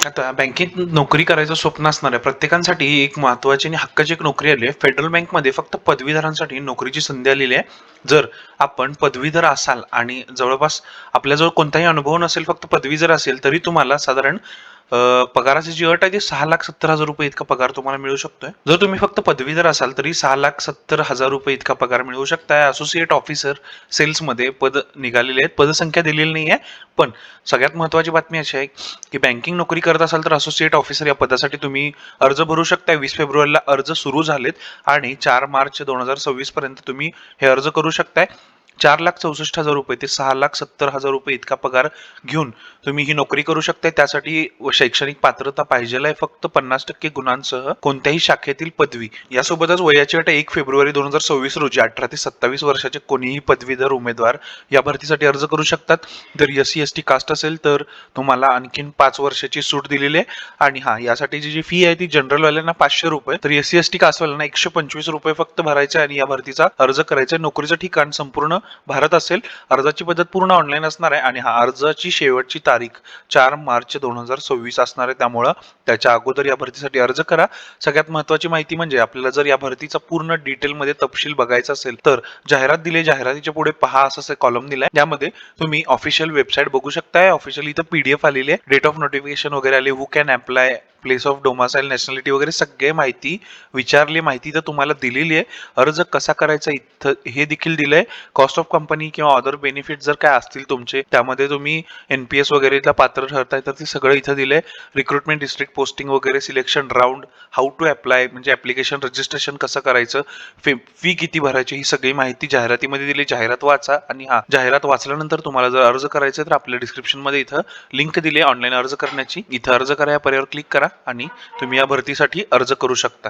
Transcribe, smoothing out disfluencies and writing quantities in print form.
आता बँकेत नोकरी करायचं स्वप्न असणाऱ्या प्रत्येकासाठी एक महत्त्वाची आणि हक्काची एक नोकरी आली आहे. फेडरल बँकमध्ये फक्त पदवीधरांसाठी नोकरीची संधी आलेली आहे. जर आपण पदवीधर असाल आणि जवळपास आपल्याजवळ कोणताही अनुभव नसेल, फक्त पदवी जर असेल, तरी तुम्हाला साधारण पगाराची जी अट आहे ती 6,70,000 रुपये इतका पगार तुम्हाला मिळू शकतोय. जर तुम्ही फक्त पदवीधर असाल तरी 6,70,000 रुपये इतका पगार मिळू शकताय. असोसिएट ऑफिसर सेल्समध्ये पद निघालेले आहेत. पदसंख्या दिलेली नाही आहे, पण सगळ्यात महत्त्वाची बातमी अशी आहे की बँकिंग नोकरी करत असाल तर असोसिएट ऑफिसर या पदासाठी तुम्ही अर्ज भरू शकता. 20 फेब्रुवारीला अर्ज सुरू झालेत आणि 4 मार्च 2026 पर्यंत तुम्ही हे अर्ज करू शकताय. 4,64,000 रुपये ते 6,70,000 रुपये इतका पगार घेऊन तुम्ही ही नोकरी करू शकता. त्यासाठी शैक्षणिक पात्रता पाहिजे आहे फक्त 50% गुणांसह कोणत्याही शाखेतील पदवी. यासोबतच वयाची अट 1 फेब्रुवारी 2026 रोजी 18 ते 27 वर्षाचे कोणीही पदवीधर उमेदवार या भरतीसाठी अर्ज करू शकतात. जर SC ST कास्ट असेल तर तुम्हाला आणखीन 5 वर्षाची सूट दिलेली आहे. आणि यासाठीची जी फी आहे ती जनरल वाल्यांना 500 रुपये, तर SC ST कास्ट वाल्यांना 125 रुपये फक्त भरायचे आणि या भरतीचा अर्ज करायचा. नोकरीचं ठिकाण संपूर्ण भारत असेल. अर्जाची पद्धत पूर्ण ऑनलाईन असणार आहे आणि अर्जाची शेवटची तारीख 4 मार्च 2026 असणार आहे. त्यामुळं त्याच्या अगोदर या भरतीसाठी अर्ज करा. सगळ्यात महत्त्वाची माहिती म्हणजे आपल्याला जर या भरतीचा पूर्ण डिटेलमध्ये तपशील बघायचा असेल तर जाहिरात दिली, जाहिरातीच्या पुढे पहा असं कॉलम दिलाय. त्यामध्ये तुम्ही ऑफिशियल वेबसाईट बघू शकताय. ऑफिशियल इथं PDF आलेली आहे, डेट ऑफ नोटिफिकेशन वगैरे आले, who can apply, place of domicile, nationality वगैरे सगळे माहिती विचारली, माहिती तर तुम्हाला दिलेली आहे. अर्ज कसा करायचा इथं हे देखील दिलंय. कॉस्ट ऑफ कंपनी किंवा अदर बेनिफिट जर काय असतील तुमचे, त्यामध्ये तुम्ही NPS वगैरेला पात्र ठरताय तर ते सगळं इथं दिलंय. रिक्रुटमेंट, डिस्ट्रिक्ट पोस्टिंग वगैरे, selection round, how to apply म्हणजे ऍप्लिकेशन रजिस्ट्रेशन कसं करायचं, फी किती भरायची, ही सगळी माहिती जाहिरातीमध्ये दिली. जाहिरात वाचा आणि जाहिरात वाचल्यानंतर तुम्हाला जर अर्ज करायचं तर आपल्या डिस्क्रिप्शन मध्ये इथं लिंक दिली आहे ऑनलाईन अर्ज करण्याची. इथं अर्ज करा या पर्यायावर क्लिक करा आणि तुम्ही या भरतीसाठी अर्ज करू शकता.